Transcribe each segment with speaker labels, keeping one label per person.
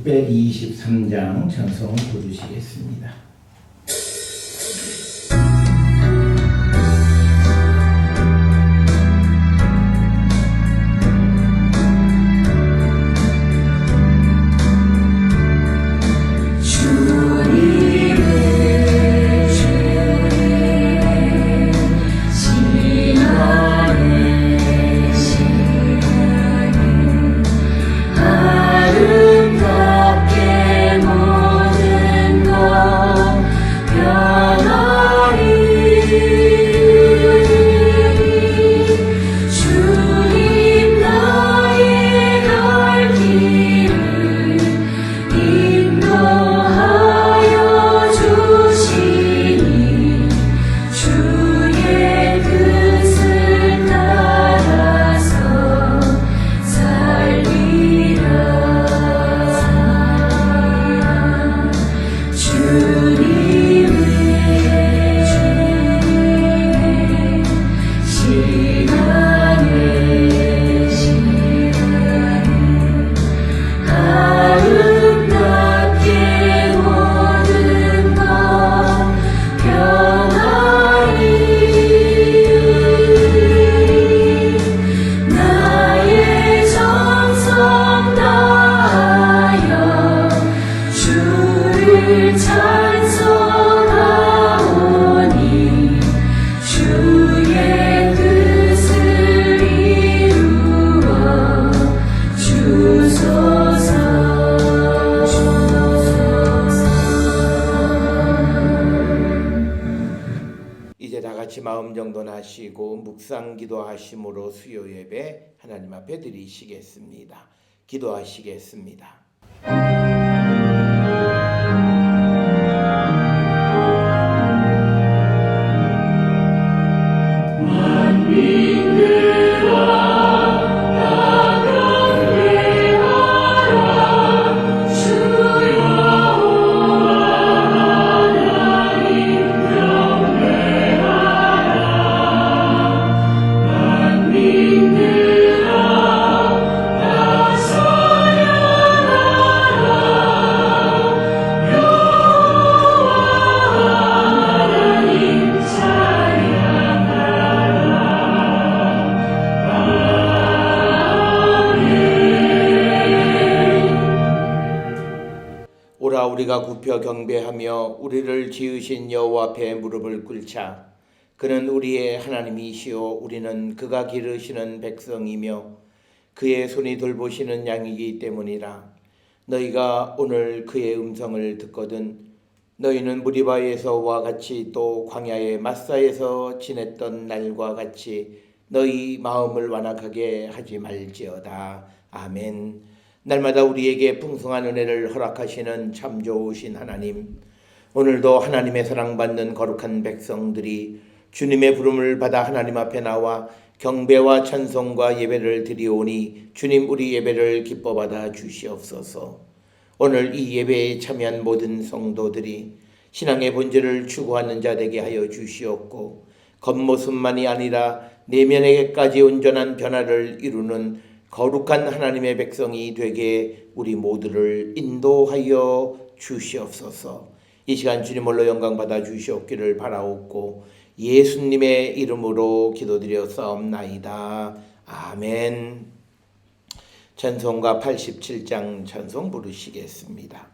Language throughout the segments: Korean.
Speaker 1: 623장 찬송 부르시겠습니다. 이제 다 같이 마음 정돈하시고 묵상 기도하심으로 수요 예배 하나님 앞에 드리시겠습니다. 기도하시겠습니다. 우리가 굽혀 경배하며 우리를 지으신 여호와 앞에 무릎을 꿇자. 그는 우리의 하나님이시요 우리는 그가 기르시는 백성이며 그의 손이 돌보시는 양이기 때문이라. 너희가 오늘 그의 음성을 듣거든 너희는 무리바에서와 같이 또 광야의 마사에서 지냈던 날과 같이 너희 마음을 완악하게 하지 말지어다. 아멘. 날마다 우리에게 풍성한 은혜를 허락하시는 참 좋으신 하나님, 오늘도 하나님의 사랑받는 거룩한 백성들이 주님의 부름을 받아 하나님 앞에 나와 경배와 찬송과 예배를 드리오니 주님 우리 예배를 기뻐 받아 주시옵소서. 오늘 이 예배에 참여한 모든 성도들이 신앙의 본질을 추구하는 자 되게 하여 주시옵고 겉모습만이 아니라 내면에게까지 온전한 변화를 이루는 거룩한 하나님의 백성이 되게 우리 모두를 인도하여 주시옵소서. 이 시간 주님 홀로 영광 받아 주시옵기를 바라옵고 예수님의 이름으로 기도드렸사옵나이다. 아멘. 찬송가 87장 찬송 부르시겠습니다.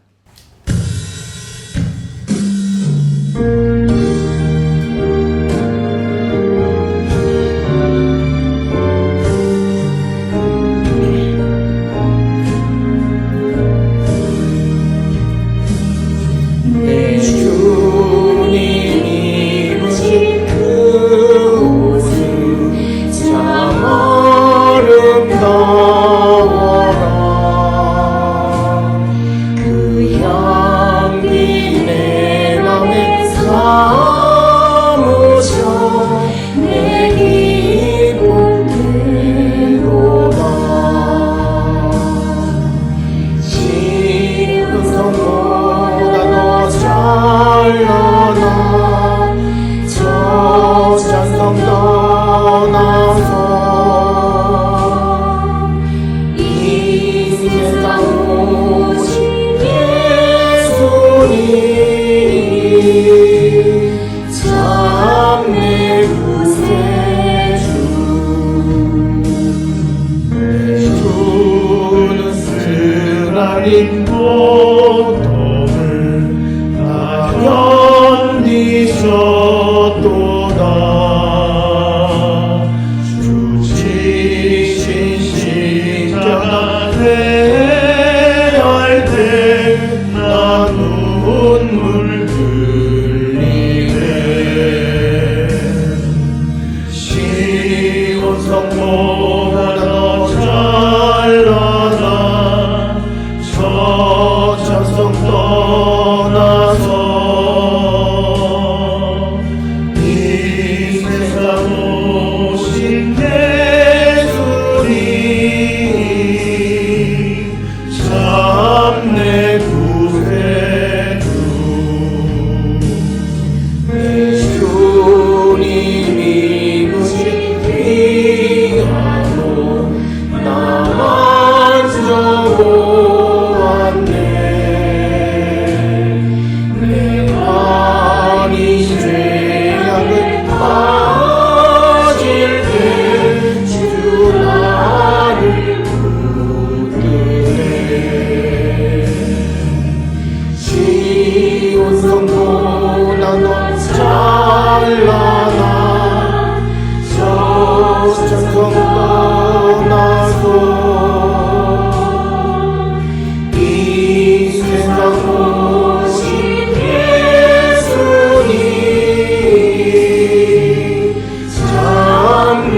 Speaker 1: 달린 고통을 다 견디셨도다. 주 지신 십자가 회할 때 나 눈물 흘리네. 시온 성보다 더 찬란한 저 찬송 떠나서 이 세상 오신 예수님 참 내 구세주. 주님이 부신 피하고 나만 정오한데 내 아닌 죄악을 빠질 때 주 나를 붙드네. 시온 성보다 더 찬란한 저 찬송 떠나서 이 세상 오신 예수님 참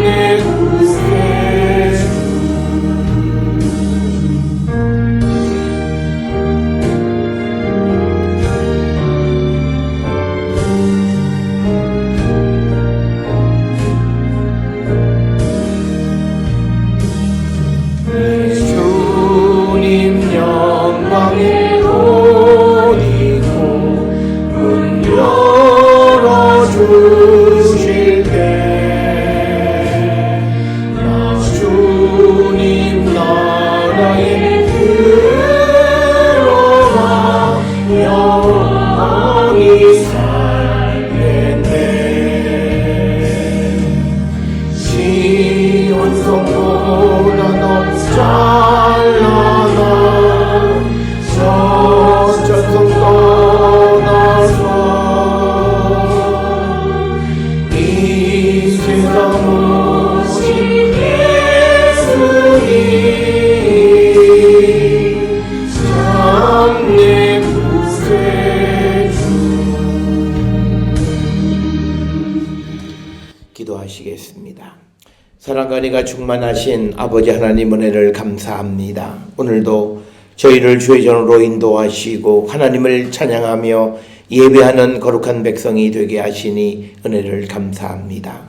Speaker 1: 내 구세주. 주님 영광에 옷 입고 문 열어주실 때 나 주님 나라에 들어가 영원히 살겠네. 시온 성보다 더 찬란한 저 찬송 떠나서 이 세상 오신 예수님 참 내 구세주. 기도하시겠습니다. 사랑과 은혜가 충만하신 아버지 하나님 은혜를 감사합니다. 오늘도 저희를 주의 전으로 인도하시고 하나님을 찬양하며 예배하는 거룩한 백성이 되게 하시니 은혜를 감사합니다.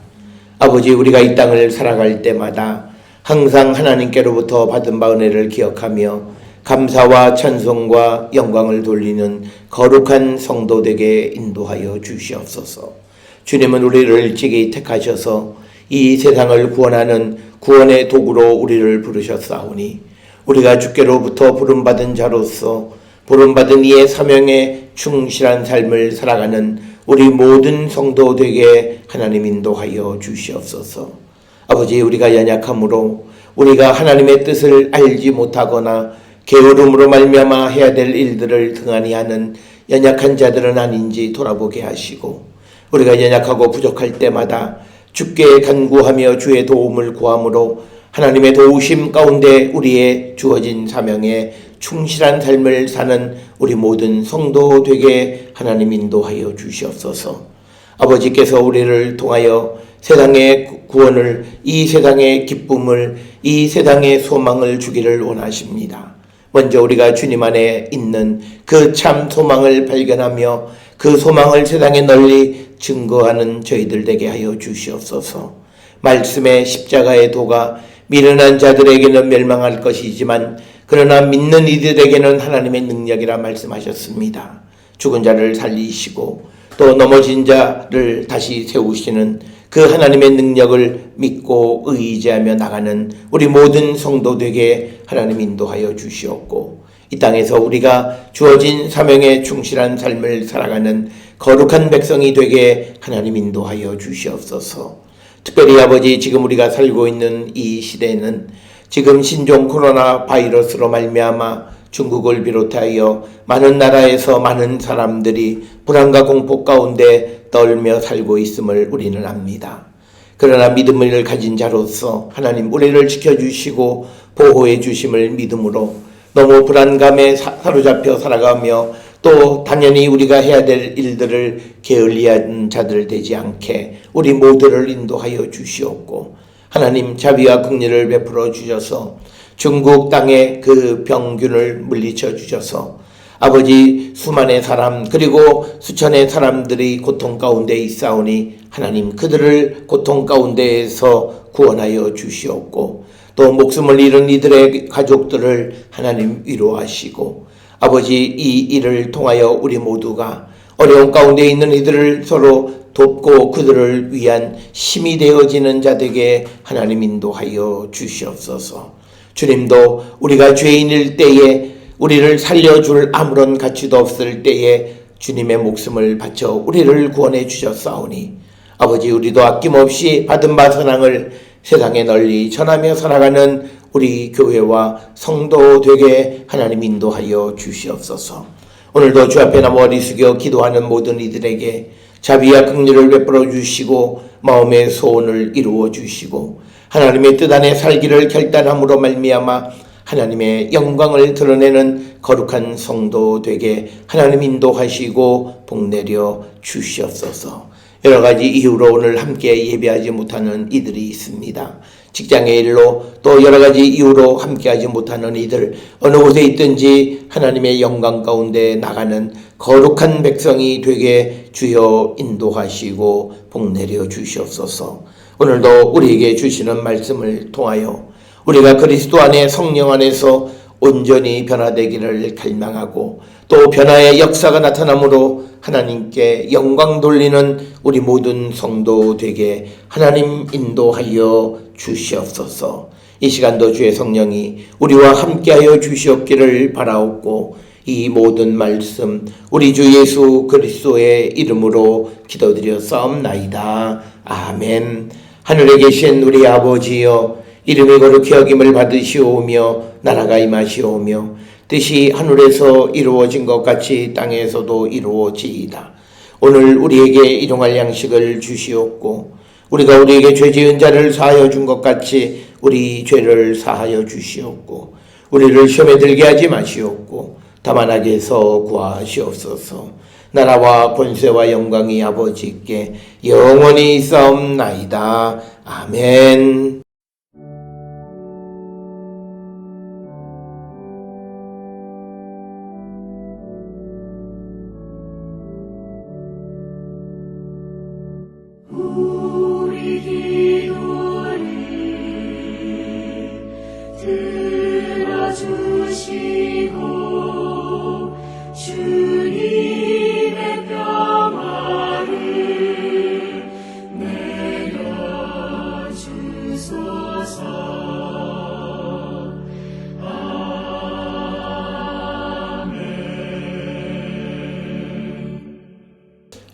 Speaker 1: 아버지, 우리가 이 땅을 살아갈 때마다 항상 하나님께로부터 받은 바 은혜를 기억하며 감사와 찬송과 영광을 돌리는 거룩한 성도 되게 인도하여 주시옵소서. 주님은 우리를 일찍이 택하셔서 이 세상을 구원하는 구원의 도구로 우리를 부르셨사오니 우리가 주께로부터 부름받은 자로서 부름받은 이의 사명에 충실한 삶을 살아가는 우리 모든 성도 되게 하나님 인도하여 주시옵소서. 아버지, 우리가 연약함으로 우리가 하나님의 뜻을 알지 못하거나 게으름으로 말미암아 해야 될 일들을 등한히 하는 연약한 자들은 아닌지 돌아보게 하시고 우리가 연약하고 부족할 때마다 주께 간구하며 주의 도움을 구함으로 하나님의 도우심 가운데 우리의 주어진 사명에 충실한 삶을 사는 우리 모든 성도 되게 하나님 인도하여 주시옵소서. 아버지께서 우리를 통하여 세상의 구원을, 이 세상의 기쁨을, 이 세상의 소망을 주기를 원하십니다. 먼저 우리가 주님 안에 있는 그 참 소망을 발견하며 그 소망을 세상에 널리 증거하는 저희들 되게 하여 주시옵소서. 말씀의 십자가의 도가 미련한 자들에게는 멸망할 것이지만 그러나 믿는 이들에게는 하나님의 능력이라 말씀하셨습니다. 죽은 자를 살리시고 또 넘어진 자를 다시 세우시는 그 하나님의 능력을 믿고 의지하며 나가는 우리 모든 성도 되게 하나님 인도하여 주시옵고 이 땅에서 우리가 주어진 사명에 충실한 삶을 살아가는 거룩한 백성이 되게 하나님 인도하여 주시옵소서. 특별히 아버지, 지금 우리가 살고 있는 이 시대는 지금 신종 코로나 바이러스로 말미암아 중국을 비롯하여 많은 나라에서 많은 사람들이 불안과 공포 가운데 떨며 살고 있음을 우리는 압니다. 그러나 믿음을 가진 자로서 하나님 우리를 지켜주시고 보호해 주심을 믿음으로 너무 불안감에 사로잡혀 살아가며 또 당연히 우리가 해야 될 일들을 게을리한 자들 되지 않게 우리 모두를 인도하여 주시옵고 하나님 자비와 긍휼을 베풀어 주셔서 중국 땅의 그 병균을 물리쳐 주셔서 아버지 수만의 사람 그리고 수천의 사람들이 고통 가운데 있사오니 하나님 그들을 고통 가운데에서 구원하여 주시옵고 또 목숨을 잃은 이들의 가족들을 하나님 위로하시고 아버지 이 일을 통하여 우리 모두가 어려운 가운데 있는 이들을 서로 돕고 그들을 위한 힘이 되어지는 자들에게 하나님 인도하여 주시옵소서. 주님도 우리가 죄인일 때에 우리를 살려줄 아무런 가치도 없을 때에 주님의 목숨을 바쳐 우리를 구원해 주셨사오니 아버지 우리도 아낌없이 받은 바 선항을 세상에 널리 전하며 살아가는 우리 교회와 성도 되게 하나님 인도하여 주시옵소서. 오늘도 주 앞에 나무 머리 숙여 기도하는 모든 이들에게 자비와 긍휼을 베풀어 주시고 마음의 소원을 이루어 주시고 하나님의 뜻 안에 살기를 결단함으로 말미암아 하나님의 영광을 드러내는 거룩한 성도 되게 하나님 인도하시고 복내려 주시옵소서. 여러 가지 이유로 오늘 함께 예배하지 못하는 이들이 있습니다. 직장의 일로 또 여러 가지 이유로 함께하지 못하는 이들 어느 곳에 있든지 하나님의 영광 가운데 나가는 거룩한 백성이 되게 주여 인도하시고 복내려 주시옵소서. 오늘도 우리에게 주시는 말씀을 통하여 우리가 그리스도 안에 성령 안에서 온전히 변화되기를 갈망하고 또 변화의 역사가 나타나므로 하나님께 영광 돌리는 우리 모든 성도 되게 하나님 인도하여 주시옵소서. 이 시간도 주의 성령이 우리와 함께하여 주시옵기를 바라옵고 이 모든 말씀 우리 주 예수 그리스도의 이름으로 기도드렸사옵나이다. 아멘. 하늘에 계신 우리 아버지여 이름이 거룩히 여김을 받으시오며 나라가 임하시오며 뜻이 하늘에서 이루어진 것 같이 땅에서도 이루어지이다. 오늘 우리에게 일용할 양식을 주시옵고 우리가 우리에게 죄 지은 자를 사하여 준 것 같이 우리 죄를 사하여 주시옵고 우리를 시험에 들게 하지 마시옵고 다만 악에서 구하시옵소서. 나라와 권세와 영광이 아버지께 영원히 있사옵나이다. 아멘.
Speaker 2: 우리 기도를 들어주시고 주님의 평화를 내려주소서.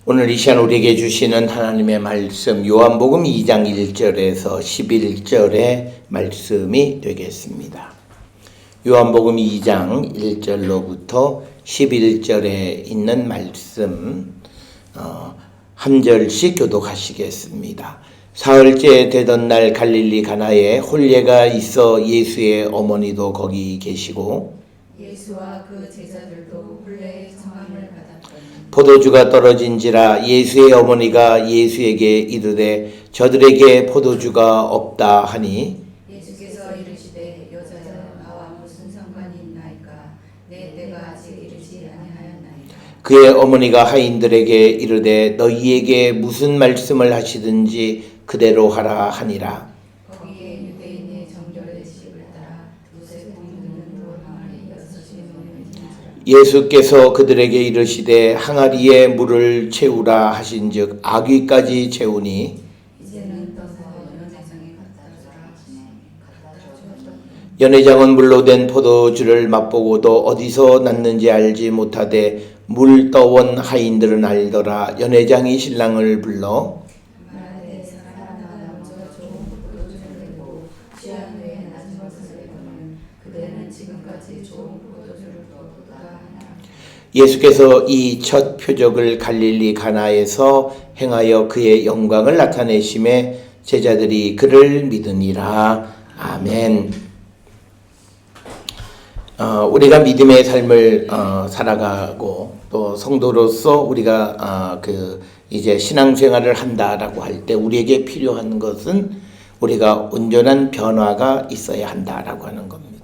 Speaker 1: 오늘 이 시간 우리에게 주시는 하나님의 말씀 요한복음 2장 1절에서 11절의 말씀이 되겠습니다. 요한복음 2장 1절로부터 11절에 있는 말씀 한 절씩 교독하시겠습니다. 사흘째 되던 날 갈릴리 가나에 혼례가 있어 예수의 어머니도 거기 계시고
Speaker 3: 예수와 그 제자들도 혼례의 청함을 받았더니
Speaker 1: 포도주가 떨어진지라 예수의 어머니가 예수에게 이르되 저들에게 포도주가 없다 하니
Speaker 3: 예수께서 이르시되 여자여 나와 무슨 상관이 있나이까 내 때가 아직 이르지 아니하였나이까.
Speaker 1: 그의 어머니가 하인들에게 이르되 너희에게 무슨 말씀을 하시든지 그대로 하라 하니라.
Speaker 3: 거기에 유대인의 정결의식을 따라 두세 봉드는 돌 항아리 6이 놓여진지라.
Speaker 1: 예수께서 그들에게 이르시되 항아리에 물을 채우라 하신즉 아귀까지 채우니
Speaker 3: 이제는 떠서 연회장에 갖다 주라 하시니 갖다 주었더니
Speaker 1: 연회장은 물로 된 포도주를 맛보고도 어디서 났는지 알지 못하되 물 떠온 하인들은 알더라. 연회장이 신랑을 불러
Speaker 3: 말하되 사람아 먼저 좋은 포도주를 내고 취한 후에 낮은 것을 내고는 그대는 우리는 지금까지 좋은 포도주를 얻었다 하나.
Speaker 1: 예수께서 이 첫 표적을 갈릴리 가나에서 행하여 그의 영광을 나타내심에 제자들이 그를 믿으니라. 아멘. 우리가 믿음의 삶을 살아가고 또 성도로서 우리가 이제 신앙생활을 한다라고 할 때 우리에게 필요한 것은 우리가 온전한 변화가 있어야 한다라고 하는 겁니다.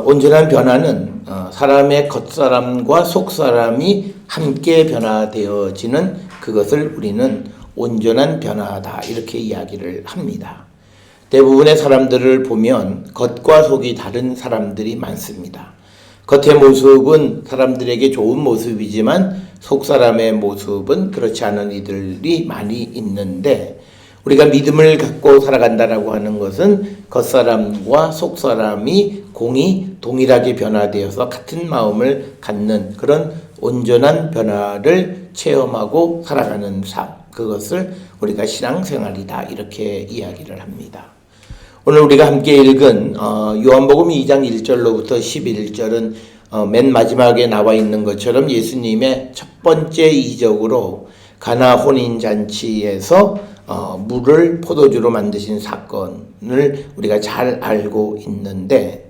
Speaker 1: 온전한 변화는 사람의 겉사람과 속사람이 함께 변화되어지는 그것을 우리는 온전한 변화다 이렇게 이야기를 합니다. 대부분의 사람들을 보면 겉과 속이 다른 사람들이 많습니다. 겉의 모습은 사람들에게 좋은 모습이지만 속사람의 모습은 그렇지 않은 이들이 많이 있는데 우리가 믿음을 갖고 살아간다라고 하는 것은 겉사람과 속사람이 공이 동일하게 변화되어서 같은 마음을 갖는 그런 온전한 변화를 체험하고 살아가는 삶, 그것을 우리가 신앙생활이다 이렇게 이야기를 합니다. 오늘 우리가 함께 읽은 요한복음 2장 1절로부터 11절은 맨 마지막에 나와 있는 것처럼 예수님의 첫 번째 이적으로 가나 혼인잔치에서 물을 포도주로 만드신 사건을 우리가 잘 알고 있는데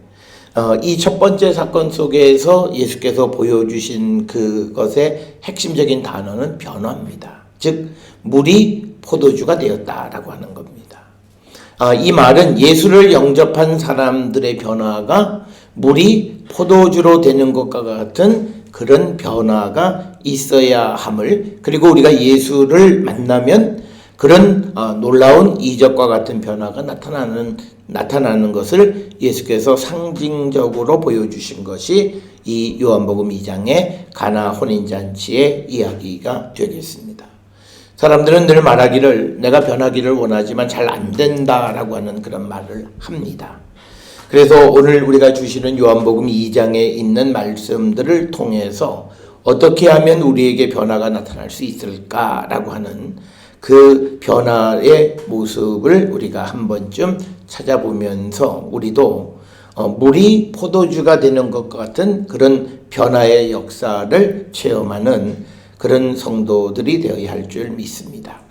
Speaker 1: 이 첫 번째 사건 속에서 예수께서 보여주신 그것의 핵심적인 단어는 변화입니다. 즉 물이 포도주가 되었다라고 하는 겁니다. 이 말은 예수를 영접한 사람들의 변화가 물이 포도주로 되는 것과 같은 그런 변화가 있어야 함을, 그리고 우리가 예수를 만나면 그런 놀라운 이적과 같은 변화가 나타나는 것을 예수께서 상징적으로 보여주신 것이 이 요한복음 2장의 가나 혼인잔치의 이야기가 되겠습니다. 사람들은 늘 말하기를 내가 변하기를 원하지만 잘 안 된다라고 하는 그런 말을 합니다. 그래서 오늘 우리가 주시는 요한복음 2장에 있는 말씀들을 통해서 어떻게 하면 우리에게 변화가 나타날 수 있을까라고 하는 그 변화의 모습을 우리가 한 번쯤 찾아보면서 우리도 물이 포도주가 되는 것과 같은 그런 변화의 역사를 체험하는 그런 성도들이 되어야 할 줄 믿습니다.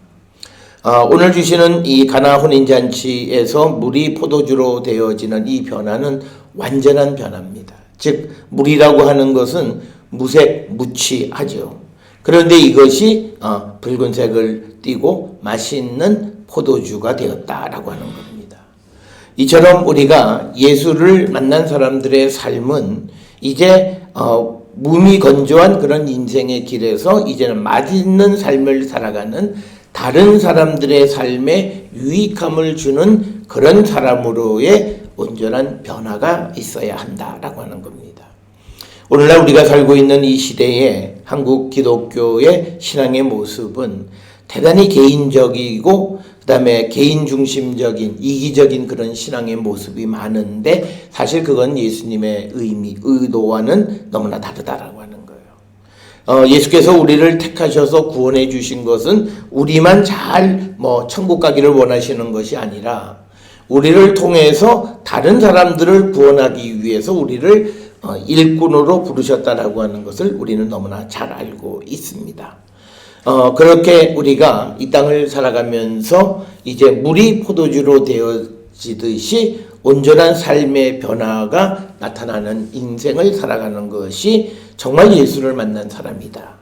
Speaker 1: 오늘 주시는 이 가나 혼인잔치에서 물이 포도주로 되어지는 이 변화는 완전한 변화입니다. 즉 물이라고 하는 것은 무색, 무취하죠. 그런데 이것이 붉은색을 띠고 맛있는 포도주가 되었다라고 하는 겁니다. 이처럼 우리가 예수를 만난 사람들의 삶은 이제 무미건조한 그런 인생의 길에서 이제는 맛있는 삶을 살아가는 다른 사람들의 삶에 유익함을 주는 그런 사람으로의 온전한 변화가 있어야 한다라고 하는 겁니다. 오늘날 우리가 살고 있는 이 시대에 한국 기독교의 신앙의 모습은 대단히 개인적이고 그 다음에 개인 중심적인 이기적인 그런 신앙의 모습이 많은데 사실 그건 예수님의 의도와는 너무나 다르다라고 하는 거예요. 예수께서 우리를 택하셔서 구원해 주신 것은 우리만 잘 천국 가기를 원하시는 것이 아니라 우리를 통해서 다른 사람들을 구원하기 위해서 우리를 일꾼으로 부르셨다라고 하는 것을 우리는 너무나 잘 알고 있습니다. 그렇게 우리가 이 땅을 살아가면서 이제 물이 포도주로 되어지듯이 온전한 삶의 변화가 나타나는 인생을 살아가는 것이 정말 예수를 만난 사람이다.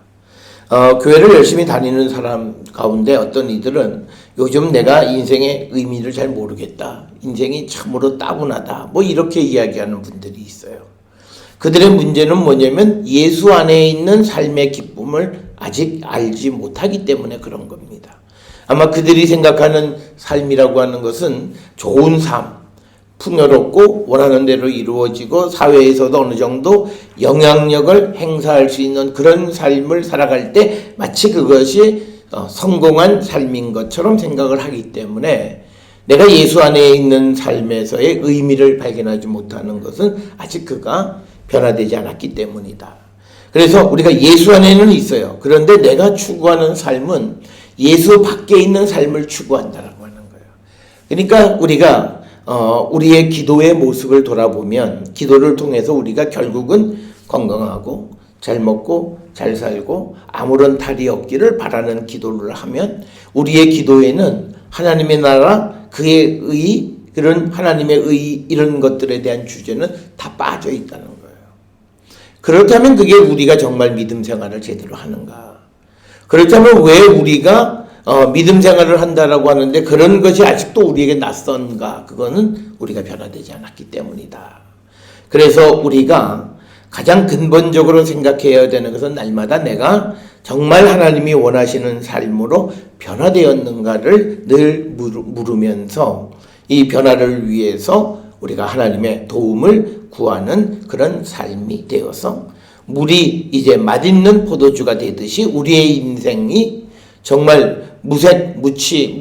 Speaker 1: 교회를 열심히 다니는 사람 가운데 어떤 이들은 요즘 내가 인생의 의미를 잘 모르겠다. 인생이 참으로 따분하다. 이렇게 이야기하는 분들이 있어요. 그들의 문제는 뭐냐면 예수 안에 있는 삶의 기쁨을 아직 알지 못하기 때문에 그런 겁니다. 아마 그들이 생각하는 삶이라고 하는 것은 좋은 삶, 풍요롭고 원하는 대로 이루어지고 사회에서도 어느 정도 영향력을 행사할 수 있는 그런 삶을 살아갈 때 마치 그것이 성공한 삶인 것처럼 생각을 하기 때문에 내가 예수 안에 있는 삶에서의 의미를 발견하지 못하는 것은 아직 그가 변화되지 않았기 때문이다. 그래서 우리가 예수 안에는 있어요. 그런데 내가 추구하는 삶은 예수 밖에 있는 삶을 추구한다라고 하는 거예요. 그러니까 우리가 우리의 기도의 모습을 돌아보면 기도를 통해서 우리가 결국은 건강하고 잘 먹고 잘 살고 아무런 탈이 없기를 바라는 기도를 하면 우리의 기도에는 하나님의 나라, 그의 의, 그런 하나님의 의 이런 것들에 대한 주제는 다 빠져 있다는 거예요. 그렇다면 그게 우리가 정말 믿음 생활을 제대로 하는가? 그렇다면 왜 우리가 믿음 생활을 한다라고 하는데 그런 것이 아직도 우리에게 낯선가? 그거는 우리가 변화되지 않았기 때문이다. 그래서 우리가 가장 근본적으로 생각해야 되는 것은 날마다 내가 정말 하나님이 원하시는 삶으로 변화되었는가를 늘 물으면서 이 변화를 위해서 우리가 하나님의 도움을 구하는 그런 삶이 되어서 물이 이제 맛있는 포도주가 되듯이 우리의 인생이 정말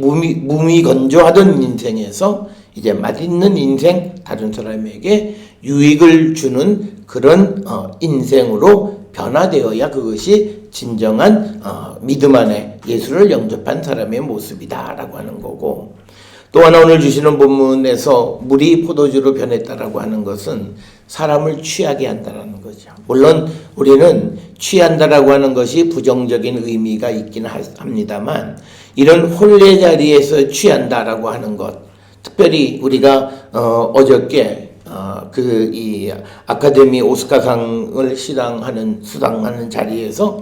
Speaker 1: 무미건조하던 인생에서 이제 맛있는 인생, 다른 사람에게 유익을 주는 그런 인생으로 변화되어야 그것이 진정한 믿음 안에 예수를 영접한 사람의 모습이다라고 하는 거고, 또 하나 오늘 주시는 본문에서 물이 포도주로 변했다라고 하는 것은 사람을 취하게 한다라는 거죠. 물론 우리는 취한다라고 하는 것이 부정적인 의미가 있긴 합니다만, 이런 혼례 자리에서 취한다라고 하는 것, 특별히 우리가 어저께 이 아카데미 오스카상을 수상하는 자리에서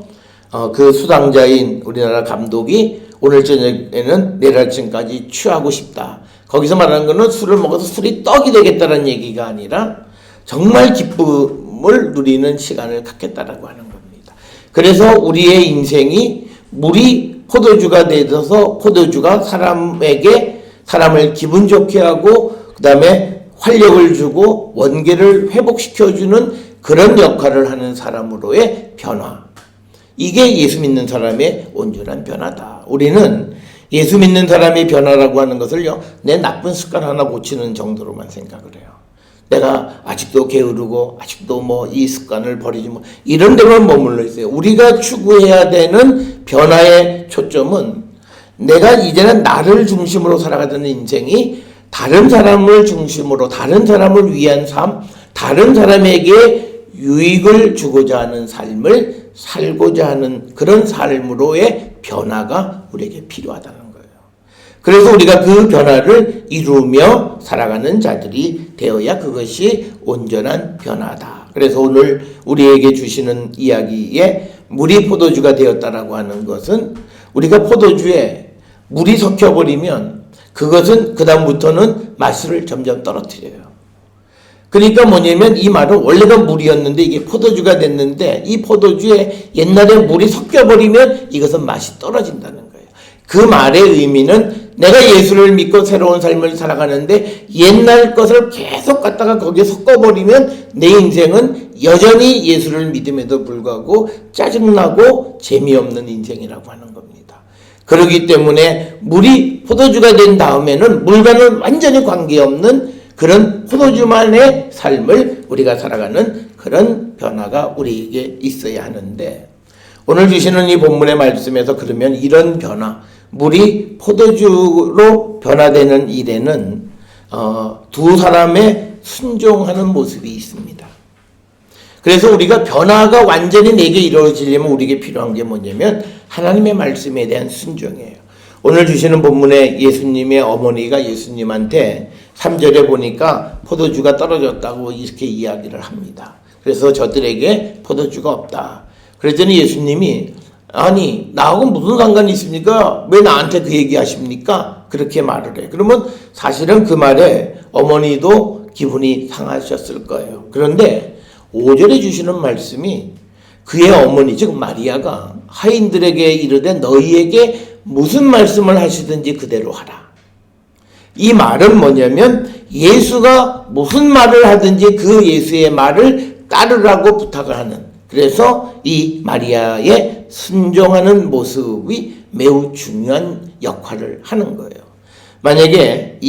Speaker 1: 그 수상자인 우리나라 감독이 오늘 저녁에는 내일 아침까지 취하고 싶다. 거기서 말하는 것은 술을 먹어서 술이 떡이 되겠다는 얘기가 아니라 정말 기쁨을 누리는 시간을 갖겠다라고 하는 겁니다. 그래서 우리의 인생이 물이 포도주가 되어서 포도주가 사람을 기분 좋게 하고 그 다음에 활력을 주고 원계를 회복시켜주는 그런 역할을 하는 사람으로의 변화. 이게 예수 믿는 사람의 온전한 변화다. 우리는 예수 믿는 사람의 변화라고 하는 것을요, 내 나쁜 습관 하나 고치는 정도로만 생각을 해요. 내가 아직도 게으르고 아직도 이 습관을 버리지 이런 데만 머물러 있어요. 우리가 추구해야 되는 변화의 초점은 내가 이제는 나를 중심으로 살아가는 인생이 다른 사람을 중심으로, 다른 사람을 위한 삶, 다른 사람에게 유익을 주고자 하는 삶을 살고자 하는 그런 삶으로의 변화가 우리에게 필요하다는 거예요. 그래서 우리가 그 변화를 이루며 살아가는 자들이 되어야 그것이 온전한 변화다. 그래서 오늘 우리에게 주시는 이야기에 물이 포도주가 되었다라고 하는 것은 우리가 포도주에 물이 섞여버리면 그것은 그 다음부터는 맛을 점점 떨어뜨려요. 그러니까 뭐냐면 이 말은 원래가 물이었는데 이게 포도주가 됐는데 이 포도주에 옛날에 물이 섞여버리면 이것은 맛이 떨어진다는 거예요. 그 말의 의미는 내가 예수를 믿고 새로운 삶을 살아가는데 옛날 것을 계속 갖다가 거기에 섞어버리면 내 인생은 여전히 예수를 믿음에도 불구하고 짜증나고 재미없는 인생이라고 하는 겁니다. 그렇기 때문에 물이 포도주가 된 다음에는 물과는 완전히 관계없는 그런 포도주만의 삶을 우리가 살아가는 그런 변화가 우리에게 있어야 하는데, 오늘 주시는 이 본문의 말씀에서 그러면 이런 변화, 물이 포도주로 변화되는 일에는 두 사람의 순종하는 모습이 있습니다. 그래서 우리가 변화가 완전히 내게 이루어지려면 우리에게 필요한 게 뭐냐면 하나님의 말씀에 대한 순종이에요. 오늘 주시는 본문에 예수님의 어머니가 예수님한테 3절에 보니까 포도주가 떨어졌다고 이렇게 이야기를 합니다. 그래서 저들에게 포도주가 없다. 그랬더니 예수님이 아니 나하고 무슨 상관이 있습니까? 왜 나한테 그 얘기 하십니까? 그렇게 말을 해. 그러면 사실은 그 말에 어머니도 기분이 상하셨을 거예요. 그런데 5절에 주시는 말씀이 그의 어머니 즉 마리아가 하인들에게 이르되 너희에게 무슨 말씀을 하시든지 그대로 하라. 이 말은 뭐냐면 예수가 무슨 말을 하든지 그 예수의 말을 따르라고 부탁을 하는, 그래서 이 마리아의 순종하는 모습이 매우 중요한 역할을 하는 거예요. 만약에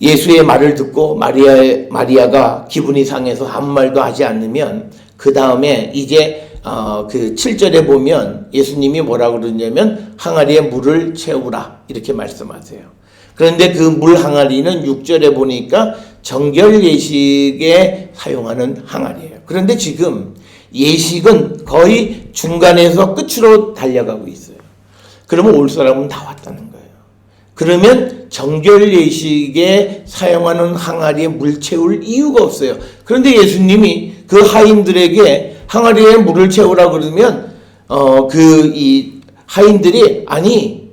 Speaker 1: 예수의 말을 듣고 마리아가 기분이 상해서 아무 말도 하지 않으면 그 다음에 이제 그 7절에 보면 예수님이 뭐라고 그러냐면 항아리에 물을 채우라 이렇게 말씀하세요. 그런데 그 물 항아리는 6절에 보니까 정결 예식에 사용하는 항아리예요. 그런데 지금 예식은 거의 중간에서 끝으로 달려가고 있어요. 그러면 올 사람은 다 왔다는 거예요. 그러면 정결 예식에 사용하는 항아리에 물 채울 이유가 없어요. 그런데 예수님이 그 하인들에게 항아리에 물을 채우라 그러면 이 하인들이 아니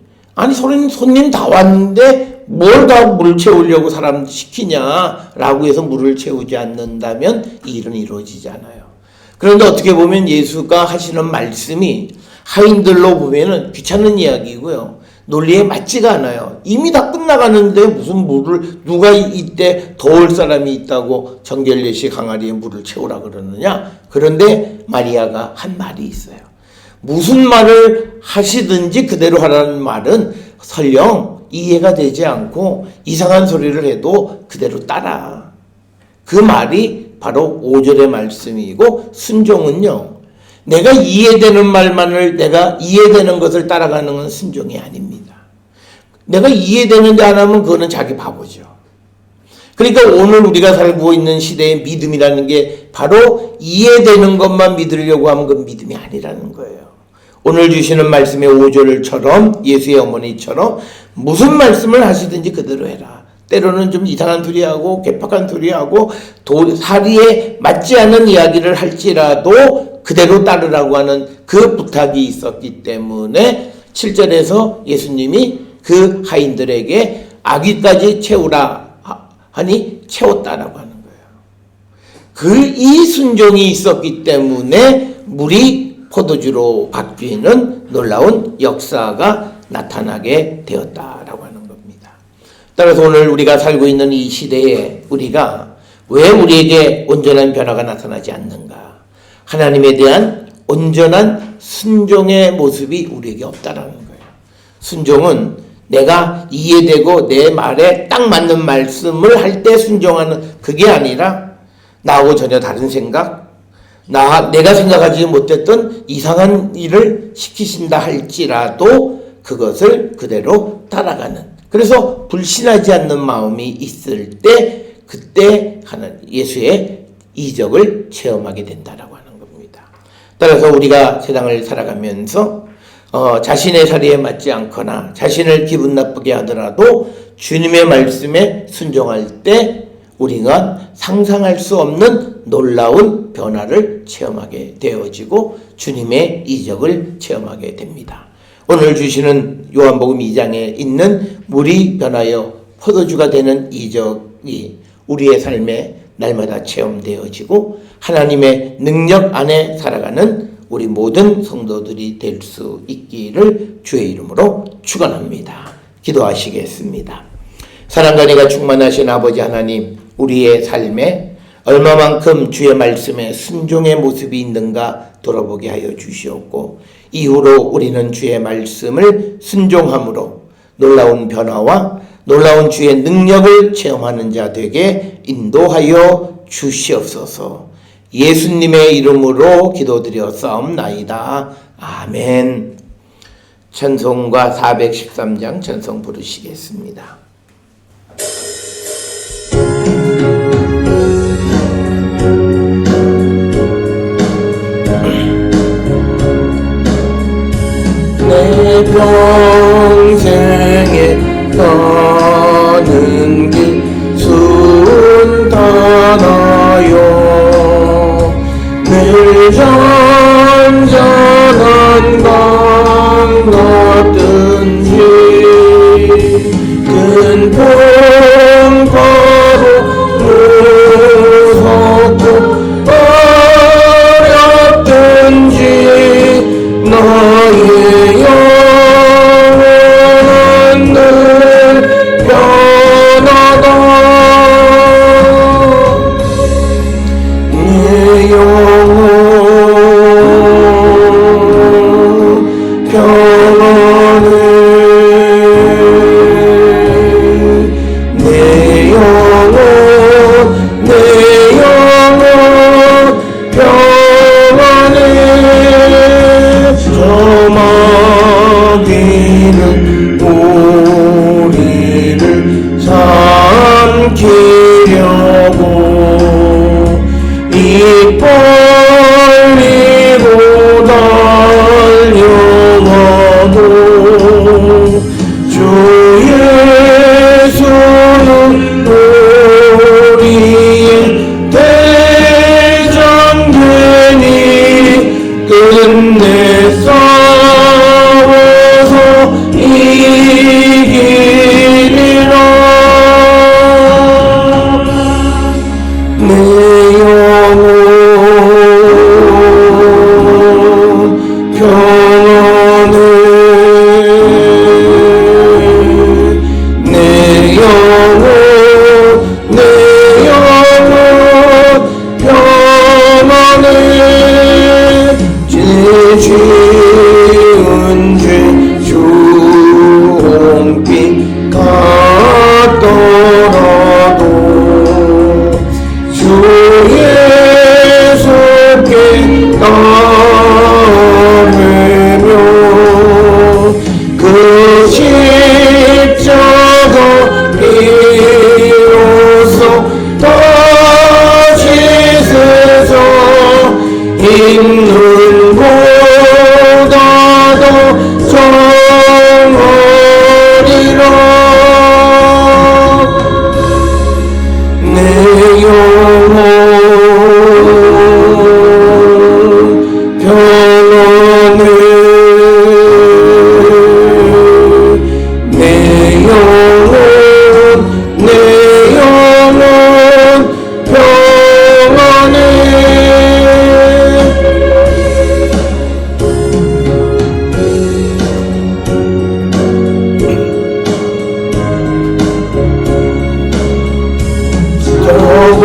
Speaker 1: 손님 다 왔는데 뭘 다 물 채우려고 사람 시키냐라고 해서 물을 채우지 않는다면 이 일은 이루어지지 않아요. 그런데 어떻게 보면 예수가 하시는 말씀이 하인들로 보면은 귀찮은 이야기고요. 논리에 맞지가 않아요. 이미 다 끝나가는데 무슨 물을 누가 이때 더울 사람이 있다고 정결예식 항아리에 물을 채우라 그러느냐. 그런데 마리아가 한 말이 있어요. 무슨 말을 하시든지 그대로 하라는 말은 설령 이해가 되지 않고 이상한 소리를 해도 그대로 따라. 그 말이 바로 5절의 말씀이고, 순종은요, 내가 이해되는 말만을, 내가 이해되는 것을 따라가는 건 순종이 아닙니다. 내가 이해되는데 안 하면 그거는 자기 바보죠. 그러니까 오늘 우리가 살고 있는 시대의 믿음이라는 게 바로 이해되는 것만 믿으려고 하면 그건 믿음이 아니라는 거예요. 오늘 주시는 말씀의 5절처럼 예수의 어머니처럼 무슨 말씀을 하시든지 그대로 해라. 때로는 좀 이상한 소리하고 개팍한 소리하고 사리에 맞지 않는 이야기를 할지라도 그대로 따르라고 하는 그 부탁이 있었기 때문에 7절에서 예수님이 그 하인들에게 아귀까지 채우라 하니 채웠다라고 하는 거예요. 이 순종이 있었기 때문에 물이 포도주로 바뀌는 놀라운 역사가 나타나게 되었다라고 하는 겁니다. 따라서 오늘 우리가 살고 있는 이 시대에 우리가 왜 우리에게 온전한 변화가 나타나지 않는가? 하나님에 대한 온전한 순종의 모습이 우리에게 없다라는 거예요. 순종은 내가 이해되고 내 말에 딱 맞는 말씀을 할 때 순종하는 그게 아니라 나하고 전혀 다른 생각, 내가 생각하지 못했던 이상한 일을 시키신다 할지라도 그것을 그대로 따라가는, 그래서 불신하지 않는 마음이 있을 때 그때 예수의 이적을 체험하게 된다라고 하는 겁니다. 따라서 우리가 세상을 살아가면서 자신의 자리에 맞지 않거나 자신을 기분 나쁘게 하더라도 주님의 말씀에 순종할 때 우리가 상상할 수 없는 놀라운 변화를 체험하게 되어지고 주님의 이적을 체험하게 됩니다. 오늘 주시는 요한복음 2장에 있는 물이 변하여 포도주가 되는 이적이 우리의 삶에 날마다 체험되어지고 하나님의 능력 안에 살아가는 우리 모든 성도들이 될 수 있기를 주의 이름으로 축원합니다. 기도하시겠습니다. 사랑과 은혜가 충만하신 아버지 하나님, 우리의 삶에 얼마만큼 주의 말씀에 순종의 모습이 있는가 돌아보게 하여 주시옵고, 이후로 우리는 주의 말씀을 순종함으로 놀라운 변화와 놀라운 주의 능력을 체험하는 자 되게 인도하여 주시옵소서. 예수님의 이름으로 기도드렸사옵나이다. 아멘. 찬송가 413장 찬송 부르시겠습니다. 내 평생에 가는 길 순탄하여 늘 잔잔한 강 같든지 큰 풍파로 무섭고 어렵든지 나의 영혼은 늘 변하다. 내 영혼 평안해. 내 영혼 평안해. 저 마귀는 우리를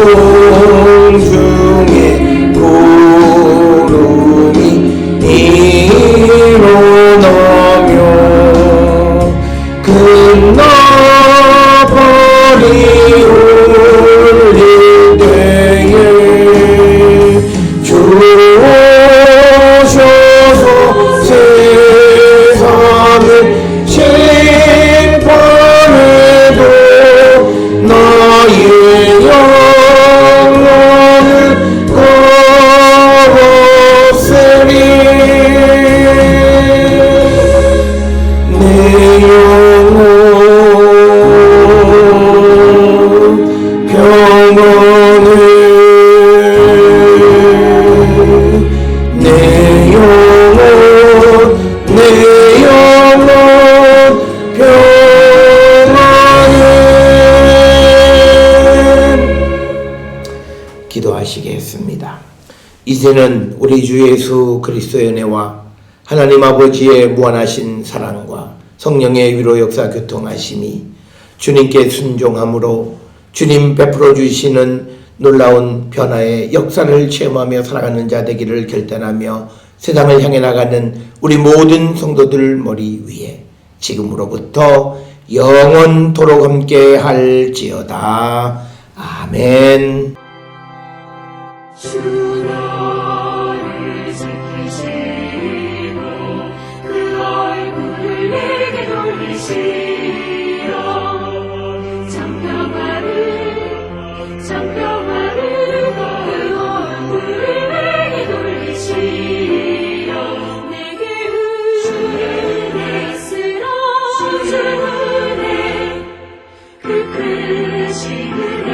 Speaker 1: 공중에 구름이 일어나며 끝나버리 울릴 때에 주 오셔서 세상을 심판해도 나의 영혼을 걸었으리 내 영혼 평안해 내 영혼 평안해. 기도하시겠습니다. 이제는 우리 주 예수 그리스도의 은혜와 하나님 아버지의 무한하신 사랑과 성령의 위로 역사 교통하심이 주님께 순종함으로 주님 베풀어 주시는 놀라운 변화의 역사를 체험하며 살아가는 자 되기를 결단하며 세상을 향해 나가는 우리 모든 성도들 머리 위에 지금으로부터 영원토록 함께 할지어다. 아멘.
Speaker 2: 주 너를 지키시고 그 얼굴을 내게 돌리시어 장평화를 그 얼굴을 내게 돌리시어 내게 은혜 쓰라 주 은혜 그 크신 은혜